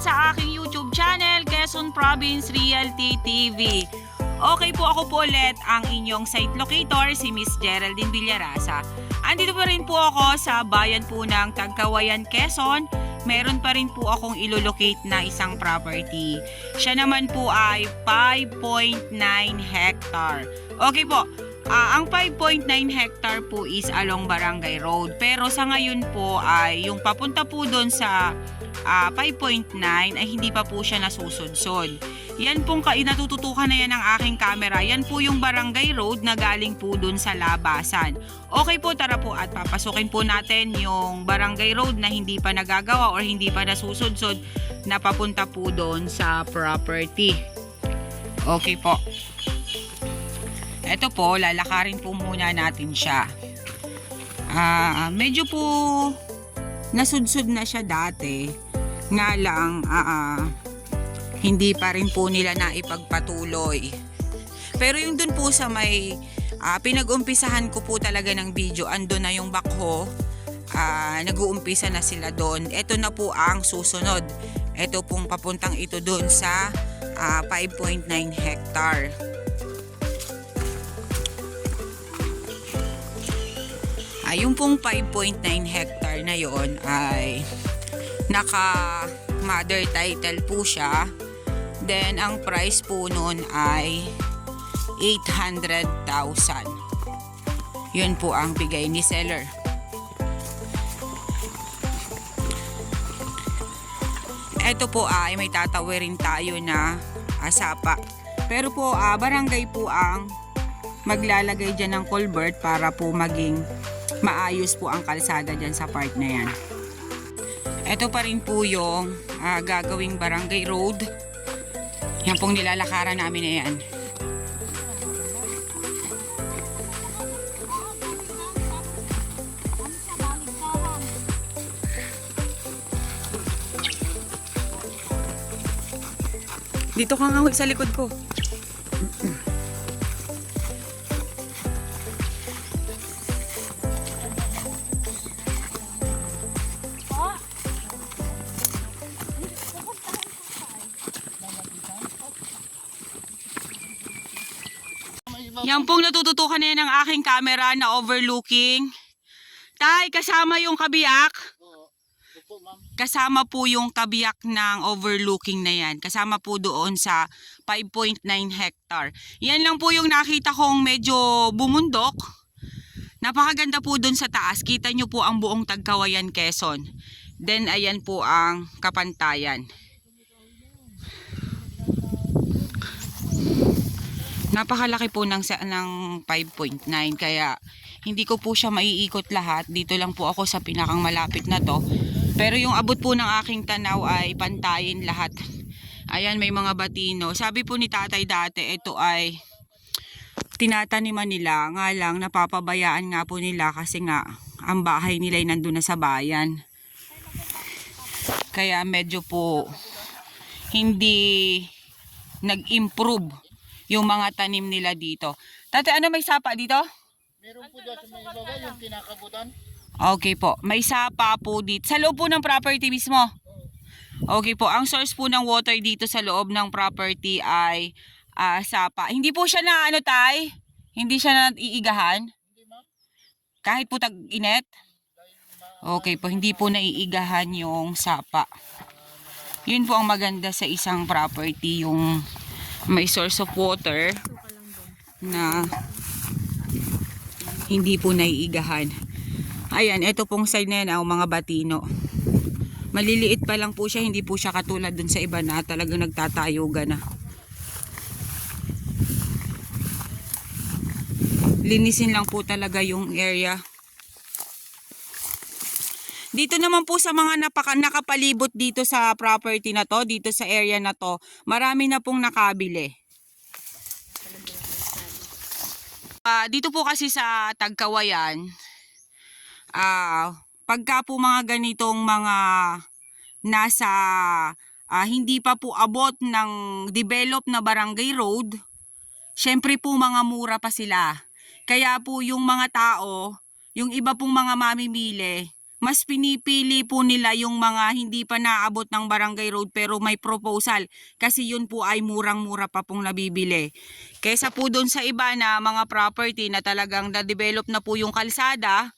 sa aking YouTube channel, Quezon Province Realty TV. Okay po, ako po ulit ang inyong site locator, si Miss Geraldine Villarasa. Andito pa rin po ako sa bayan po ng Tagkawayan, Quezon. Meron pa rin po akong ilolocate na isang property. Siya naman po ay 5.9 hectare. Okay po. Ang 5.9 hectare po is along Barangay Road. Pero sa ngayon po ay yung papunta po doon sa 5.9 ay hindi pa po siya nasusudsod. Yan pong natututukan na yan ng aking camera. Yan po yung Barangay Road na galing po doon sa labasan. Okay po, tara po at papasukin po natin yung Barangay Road na hindi pa nagagawa or hindi pa nasusudsod na papunta po doon sa property. Okay po. Ito po, lalakarin po muna natin siya. Medyo po nasudsod na siya dati. Nga lang, hindi pa rin po nila naipagpatuloy. Pero yung dun po sa may pinag-umpisahan ko po talaga ng video, ando na yung bakho. Nag-uumpisa na sila doon. Ito na po ang susunod. Ito pong papuntang ito doon sa 5.9 hectare. Yung pong 5.9 hectare na yon ay naka mother title po siya. Then ang price po nun ay 800,000. Yun po ang bigay ni seller. Ito po ay may tatawirin tayo na sapa. Pero po barangay po ang maglalagay dyan ng culvert para po maging maayos po ang kalsada dyan sa part na yan. Ito pa rin po yung gagawing Barangay Road. Yan pong nilalakaran namin na yan. Dito ka nga sa likod ko. Yan pong natututukan na yan ng aking camera na overlooking. Tay, kasama yung kabiyak. Kasama po yung kabiyak ng overlooking na yan. Kasama po doon sa 5.9 hectare. Yan lang po yung nakita kong medyo bumundok. Napakaganda po doon sa taas. Kita nyo po ang buong Tagkawayan, Quezon. Then ayan po ang Kapantayan. Napakalaki po ng 5.9 kaya hindi ko po siya maiikot lahat. Dito lang po ako sa pinakang malapit na to. Pero yung abot po ng aking tanaw ay pantayin lahat. Ayan, may mga batino. Sabi po ni tatay dati, ito ay tinataniman nila. Nga lang, napapabayaan nga po nila kasi nga ang bahay nila ay nandun na sa bayan. Kaya medyo po hindi nag-improve yung mga tanim nila dito. Tate, ano may sapa dito? Meron po dyan sa may baba yung kinakabutan. Okay po. May sapa po dito. Sa loob po ng property mismo? Okay po. Ang source po ng water dito sa loob ng property ay sapa. Hindi po siya na ano tay? Hindi siya na iigahan? Kahit po tag-init? Okay po. Hindi po naiigahan yung sapa. Yun po ang maganda sa isang property, yung may source of water na hindi po naiigahan. Ayan, ito pong side na yan ang mga batino. Maliliit pa lang po siya, hindi po siya katulad dun sa iba na talagang nagtatayugan na. Linisin lang po talaga yung area. Dito naman po sa mga nakapalibot dito sa property na to, dito sa area na to, marami na pong nakabili. Dito po kasi sa Tagkawayan, pagka po mga ganitong mga nasa hindi pa po abot ng develop na barangay road, syempre po mga mura pa sila. Kaya po yung mga tao, yung iba pong mga mamimili, mas pinipili po nila yung mga hindi pa naabot ng barangay road pero may proposal kasi yun po ay murang-mura pa pong nabibili. Kesa po doon sa iba na mga property na talagang na-develop na po yung kalsada,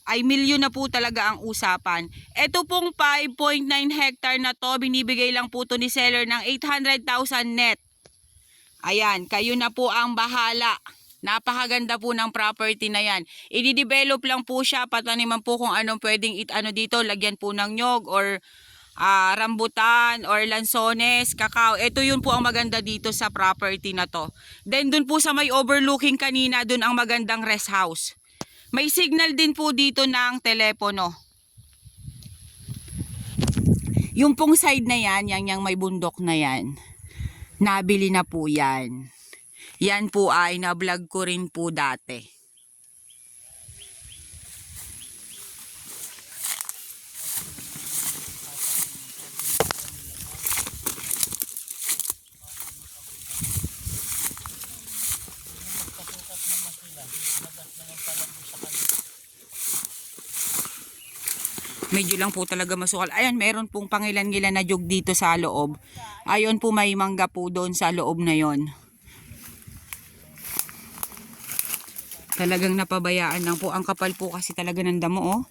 ay milyon na po talaga ang usapan. Ito pong 5.9 hectare na to, binibigay lang po to ni seller ng 800,000 net. Ayan, kayo na po ang bahala. Napakaganda po ng property na yan. I-develop lang po siya, pataniman po kung anong pwedeng dito, lagyan po ng nyog or rambutan or lansones, kakao. Ito yun po ang maganda dito sa property na to. Then dun po sa may overlooking kanina, dun ang magandang rest house. May signal din po dito ng telepono. Yung pong side na yan, yang may bundok na yan, nabili na po yan. Yan po ay na-vlog ko rin po dati. Medyo lang po talaga masukal. Ayan, meron pong pangilan-ngilan na jug dito sa loob. Ayon po, may mangga po doon sa loob na yon. Talagang napabayaan lang po. Ang kapal po kasi talaga ng damo, oh.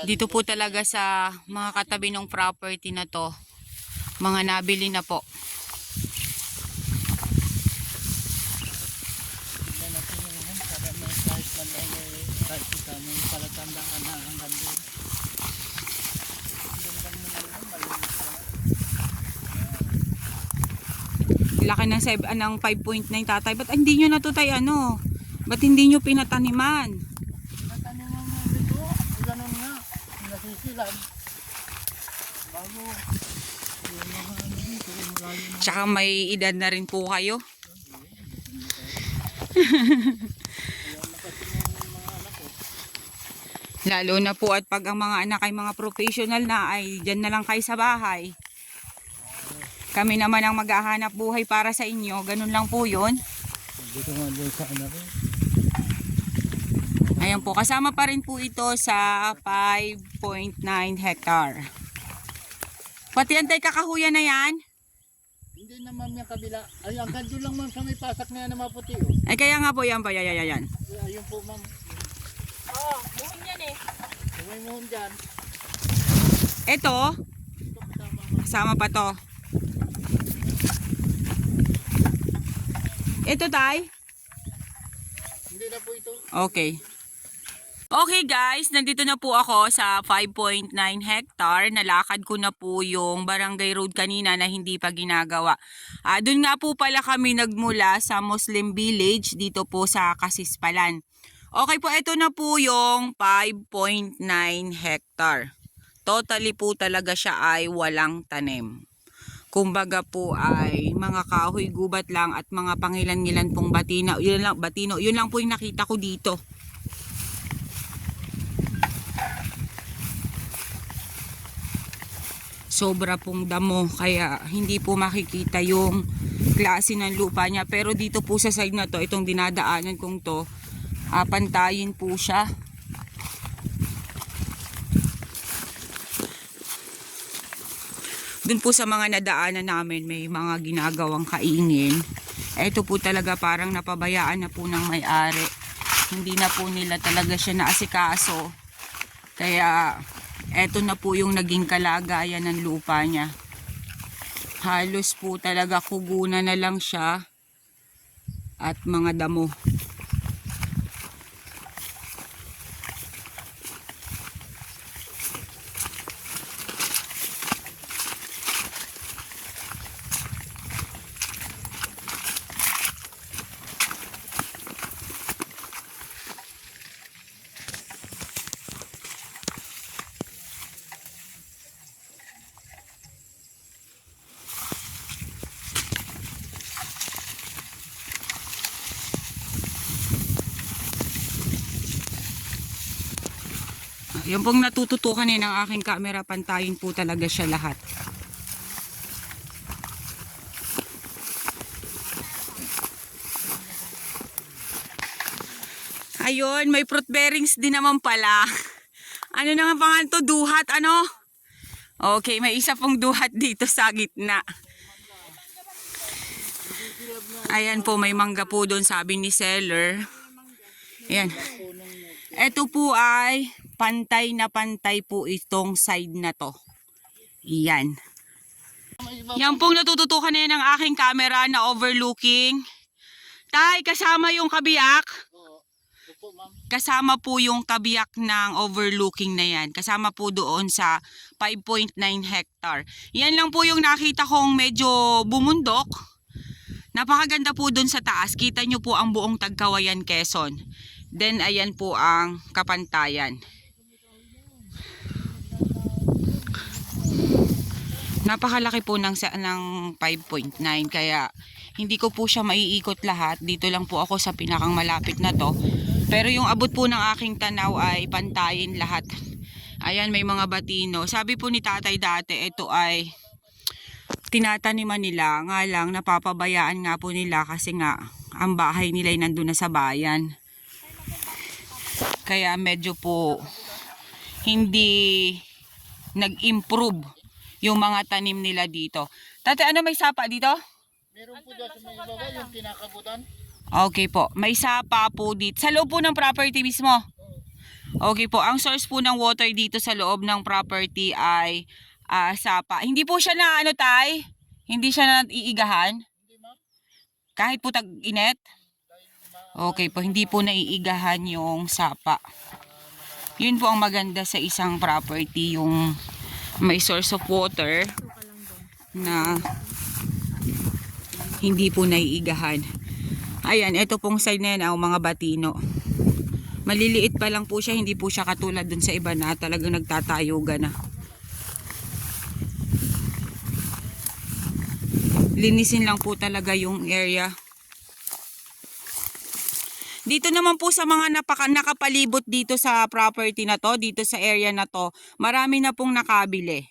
Dito po talaga sa mga katabi ng property na to, mga nabili na po. Laki ng 5.9 tatay. Ba't hindi nyo natutay ano? Ba't hindi nyo pinataniman? Pinataniman mo dito. Ganun nga. Nasisilan. Bago. Tsaka may edad na rin po kayo. Lalo na po at pag ang mga anak ay mga professional na, ay dyan na lang kayo sa bahay. Kami naman ang maghahanap buhay para sa inyo. Ganun lang po yun. Dito nga doon sa anak ko. Ayan po, kasama pa rin po ito sa 5.9 hectare. Pati antay kakahuyan na yan? Hindi naman yung kabila. Ay, ang ganda lang ma'am sa may pasak na yan na maputi. Oh. Ay kaya nga po yan pa, yan. Ayun po ma'am. Oo, muhon yan eh. May muhon dyan. Ito, kasama pa to. Ito tay? Hindi na po ito. Okay. Okay guys, nandito na po ako sa 5.9 hectare. Nalakad ko na po yung barangay road kanina na hindi pa ginagawa. Doon nga po pala kami nagmula sa Muslim Village dito po sa Kasispalan. Okay po, ito na po yung 5.9 hectare. Totally po talaga siya ay walang tanim. Kumbaga po ay mga kahoy gubat lang at mga pangilan-ngilan pong batino. Yun lang po yung nakita ko dito. Sobra pong damo kaya hindi po makikita yung klase ng lupa niya. Pero dito po sa side na to, itong dinadaanan kong to, pantayin po siya. Dun po sa mga nadaanan namin may mga ginagawang kaingin. Ito po talaga parang napabayaan na po ng may-ari. Hindi na po nila talaga siya naasikaso. Kaya eto na po yung naging kalagayan ng lupa niya. Halos po talaga kugunan na lang siya at mga damo. Yung pong natututukan ng aking camera, pantayin po talaga siya lahat. Ayun, may fruit bearings din naman pala. Ano na nga pangalan to? Duhat, ano? Okay, may isa pong duhat dito sa gitna. Ayan po, may mangga po doon, sabi ni seller. Ayan. Ito po ay pantay na pantay po itong side na to. Yan. Yan pong natututukan na yan ng aking camera na overlooking. Tay, kasama yung kabiyak. Opo, ma'am. Kasama po yung kabiyak ng overlooking na yan. Kasama po doon sa 5.9 hectare. Yan lang po yung nakita kong medyo bumundok. Napakaganda po doon sa taas. Kita nyo po ang buong Tagkawayan, Quezon. Then ayan po ang Kapantayan. Napakalaki po ng 5.9 kaya hindi ko po siya maiikot lahat. Dito lang po ako sa pinakang malapit na to. Pero yung abot po ng aking tanaw ay pantayin lahat. Ayan, may mga batino. Sabi po ni tatay dati, ito ay tinataniman nila. Nga lang, napapabayaan nga po nila kasi nga ang bahay nila ay nandun na sa bayan. Kaya medyo po hindi nag-improve yung mga tanim nila dito. Tatay, ano may sapa dito? Meron po dyan sa may baba yung kinakabutan. Okay po. May sapa po dito. Sa loob po ng property mismo? Okay po. Ang source po ng water dito sa loob ng property ay sapa. Hindi po siya na ano tay? Hindi siya na iigahan? Kahit po tag-init? Okay po. Hindi po naiigahan yung sapa. Yun po ang maganda sa isang property, yung may source of water na hindi po naiigahan. Ayan, ito pong side na yan, mga batino. Maliliit pa lang po siya, hindi po siya katulad dun sa iba na talagang nagtatayugan na. Linisin lang po talaga yung area. Dito naman po sa mga nakapalibot dito sa property na to, dito sa area na to, marami na pong nakabili.